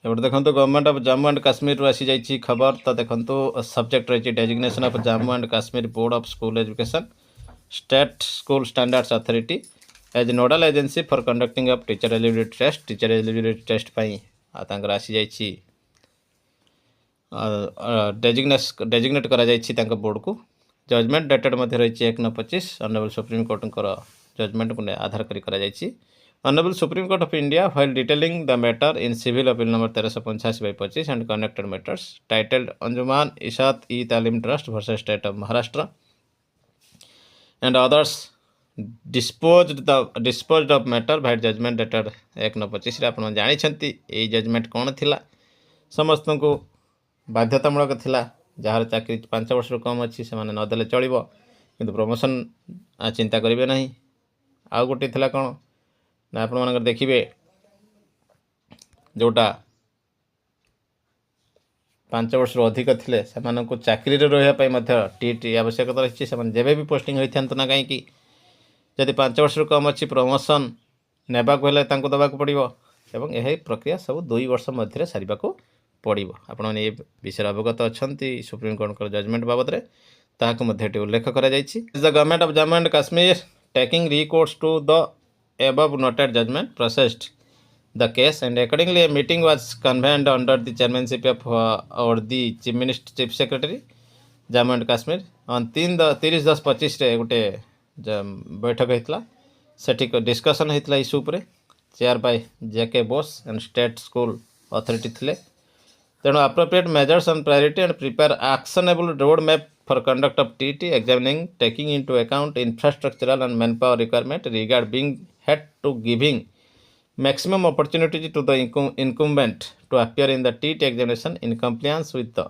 एपटे देखो government of Jammu and Kashmir आसी जाइए खबर। तो देखो सब्जेक्ट रही designation of Jammu and Kashmir board of school education state school standards authority as nodal agency for conducting of teacher eligibility test तांकर आसी जाइए डेजिग्नेट करा बोर्ड को जजमेंट डेटेड रही 1/9/25 ऑनरेबल सुप्रीम कोर्ट जजमेंट को आधार करा Honorable Supreme Court of India, while detailing the matter in Civil Appeal number 1385/25 and connected matters titled Anjuman Ishat E Talim Trust versus State of Maharashtra and others disposed of matter by judgment dated 1/9/25 आपण जानी ये judgement कौन थिला समस्त को बाध्यतामूलक थिला jar चाकरी 5 वर्ष कम अच्छी से नदेले चलो किंतु प्रमोशन चिंता करेंगे ना आउ गोटे थिला कौन ना आपण मानकर देखिए जोटा 5 वर्ष अधिक थे से चाकरी रहा टी आवश्यकता रही है जब भी पोस्टिंग होता ना कहीं जदि 5 वर्ष कम अच्छी प्रमोशन नेबाक दवाक पड़ो एवं यह प्रक्रिया सब 2 वर्ष मध्य सारे पड़ो आपण ये विषय अवगत अच्छा सुप्रीम कोर्ट जजमेंट बाबद में उल्लेख कर government of Jammu and Kashmir taking recourse to the above noted judgment processed the case and accordingly a meeting was convened under the chairmanship of or the chief secretary Jammu and Kashmir on 30/10/25 रे गोटे बैठक होता सेठी discussion होता issue पर chair by JK Bose and state school authority थिले तेणु appropriate measures on priority and prepare actionable road map for conduct of TT examining taking into account infrastructural and manpower requirement regard being had to giving maximum opportunity to the incumbent to appear in the TT examination in compliance with the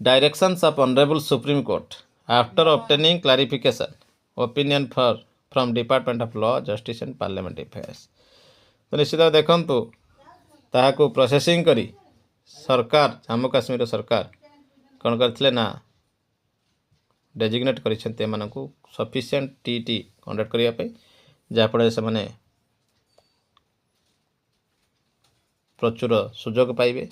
directions of Honorable Supreme Court after obtaining clarification opinion from Department of Law, Justice and Parliamentary Affairs। तो निश्चित देखु ताहाको processing करी सरकार जम्मू काश्मीर सरकार कौन करथिले ना designate करिसेंते मानकु sufficient TT conduct करिया पे जहाँफल से माने प्रचुर सुजोग पाइबे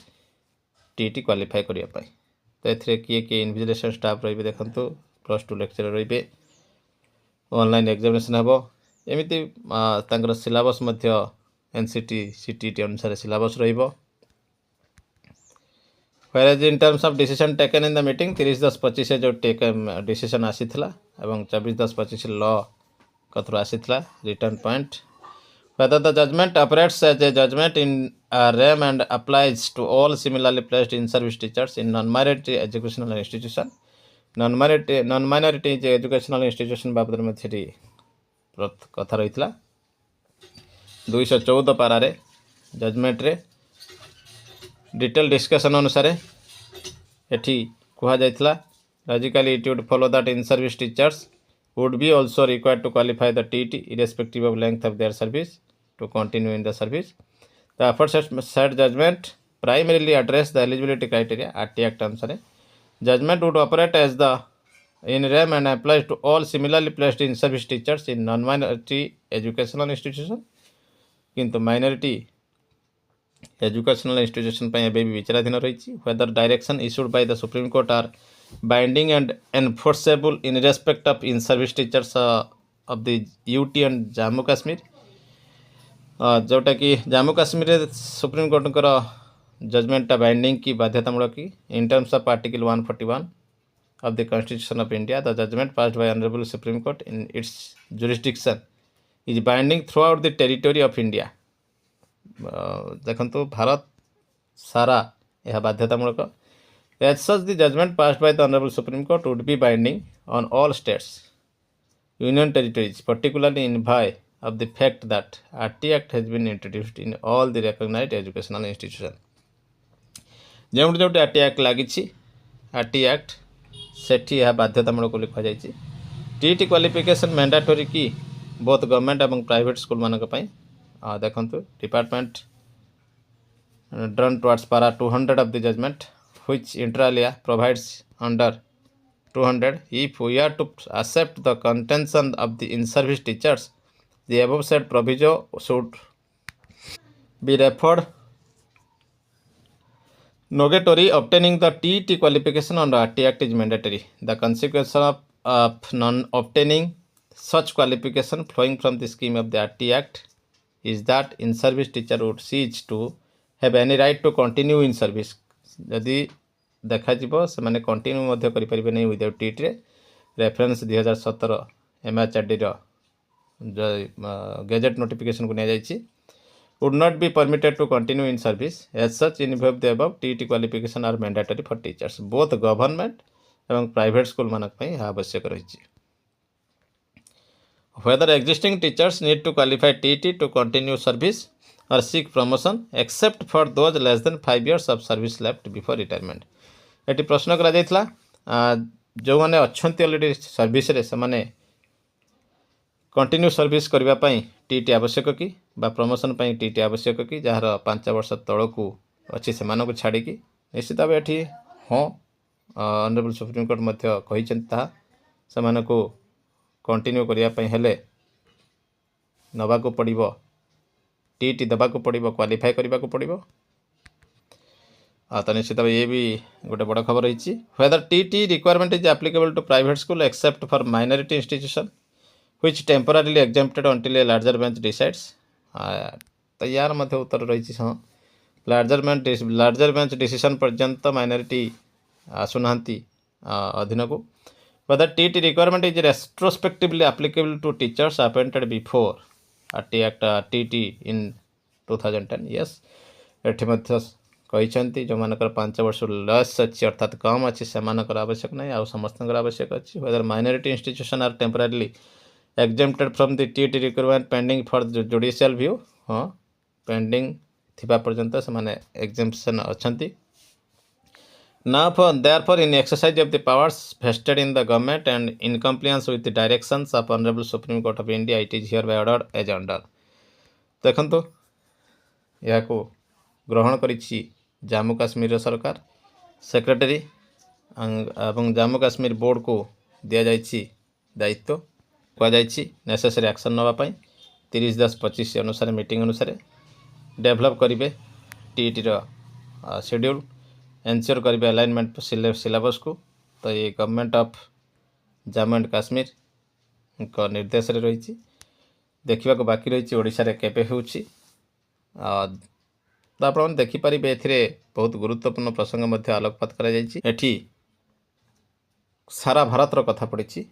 टीटी क्वालिफाई करिया पे। तो एथिरे किए किए इन्विजिलेशन स्टाफ रहिबे देखंतु +2 लेक्चरर रहिबे ऑनलाइन एग्जामिनेशन हेबो एमिति तांकर सिलेबस मध्य NCT CTT अनुसार सिलेबस रहिबो। Whereas in terms of decision taken in the meeting 30/10/25 जो टेक डिसीजन आसीथिला एवं 24/10/25 लॉ कथरो आसीथिला return point whether the judgment operates as a judgment in rem and applies to all similarly placed in service teachers in non-minority educational institution non-minority educational institution बाबद में थी कथा रही 214 पारे जजमेंट रे डिटेल डिस्कशन अनुसार एठी कहा जाइथिला logically it would follow that in service teachers would be also required to qualify the TT irrespective of length of their service to continue in the service. The aforesaid judgment primarily address the eligibility criteria RT Act अनुसार judgment would operate as the in rem and applies to all similarly placed in service teachers in non-minority educational institution किंतु minority educational institution भी विचाराधीन रही whether direction issued by the Supreme Court are binding and enforceable in respect of in service teachers of the UT and Jammu Kashmir जोटा कि Jammu Kashmir supreme court जजमेंटा binding की बाध्यतामूलक की in terms of article 141 of the Constitution of India the judgment passed by Honorable Supreme Court in its jurisdiction is binding throughout the territory of India। देखंतु भारत सारा यह बाध्यतामूलक as such the judgment passed by the Honorable Supreme Court would be binding on all states union territories particularly in view of the fact that RT Act has been introduced in all the recognized educational institutions। जो जो RT Act लगी RT Act सेठी यह बाध्यतामूलक लिखा जाइए TT qualification mandatory की both government और private school मानक देखु डिपार्टमेंट ड्रन टुवर्ड्स पारा 200 of the judgment which inter alia provides under 200 if we are to accept the contention of the in-service teachers the above said proviso should be referred Nogatory obtaining the TET qualification on the RT Act is mandatory. The consequence of non-obtaining such qualification flowing from the scheme of the RT Act is that in-service teacher would cease to have any right to continue in service. ଯଦି ଦେଖାଯିବ ସେମାନେ continue ମଧ୍ୟ କରିପାରିବେ ନାହିଁ without ଟିଟ୍ରେ reference 2017 MHRDର gazette ନୋଟିଫିକେସନକୁ ନିଆଯାଇଛି would not be permitted to continue in service. As such, in view of the above, TET qualification are mandatory for teachers. Both government এবং private school ମାନଙ୍କ ପାଇଁ ଏହା ଆବଶ୍ୟକ ରହିଛି. Whether existing teachers need to qualify TET to continue service or seek promotion except for those less than 5 years of service left before retirement. ଏଠି ପ୍ରଶ୍ନ କରାଯାଇଥିଲା ଯେଉଁମାନେ ଅଛନ୍ତି ଅଲରେଡ଼ି ସର୍ଭିସରେ ସେମାନେ कंटिन्यू सर्विस करने टीटी आवश्यक कि प्रमोशन टीटी आवश्यक कि जार 5 वर्ष तल को अच्छी से छाड़ी निश्चित भाव ये हाँ ऑनरेबल सुप्रीम कोर्ट से कंटिन्यू करने नवाक पड़ो टीटी देवाक पड़ो क्वालिफाई करने को पड़ो तो निश्चित भाव ये भी गोटे बड़ खबर रही whether TT requirement is applicable to private school except for minority institution which temporarily exempted until a larger bench decides. तो यार मध्य उत्तर रही हाँ लार्जर बेंच डिसीजन पर्यंत माइनॉरिटी आसुना अधीन को whether TET requirement is retrospectively applicable to teachers appointed before RT Act TET in 2010. yes एठी मध्य कहते जो मानकर 5 वर्ष लस अच्छी अर्थात कम अच्छी से आवश्यक नहीं आ समस्त आवश्यक अच्छी whether minority institution are temporarily exempted from the TET requirement pending for judicial view. हाँ पेंडिंग थिबा पर्यंत से माने exemption अच्छी. Now therefore in exercise of the powers vested in the government and in compliance with the directions of Honorable Supreme Court of India, it is hereby ordered as under. देखंतु या को ग्रहण करिछि जम्मू काश्मीर सरकार सेक्रेटरी एवं Jammu Kashmir board को दिया जाइछि दायित्व कहुई नेसेसरी एक्शन नापी 30/10/25 अनुसार मीटिंग अनुसार डेभलप करेंगे टीईटी शेड्यूल एनश्योर करेंगे अलाइनमेंट सिलेबस को. तो ये government of Jammu and Kashmir निर्देश रही देखा बाकी रही ओडिशा रे केबे होउछि. तो आप देखिपारे ए बहुत गुरुत्वपूर्ण प्रसंग आलोकपात करा सारा भारत कथा पड़ी.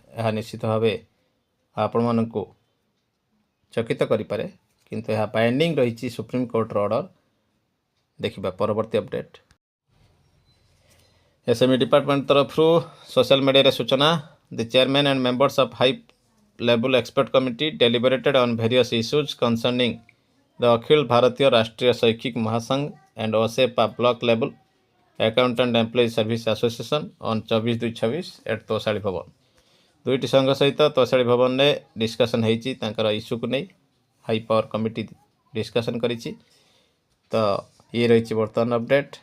यह निश्चित भाव आपण मानू चकित करें किंतु यह बाइंडिंग रही सुप्रीम कोर्ट ऑर्डर. देखिबा परवर्ती अपडेट. एसएमई डिपार्टमेंट तरफ सोशल मीडिया सूचना the chairman and members of high level expert committee deliberated on various issues concerning the Akhil Bharatiya Rashtriya Shaikshik Mahasangh and OSEPA block level accountant employ service association on 24/2/26 at Toshali Bhawan. दुईटी संघ सहित तोशाली भवन में discussion होती इश्यू को नहीं हाई पावर कमिटी डिस्कसन करी. तो ये रही बर्तमान अपडेट.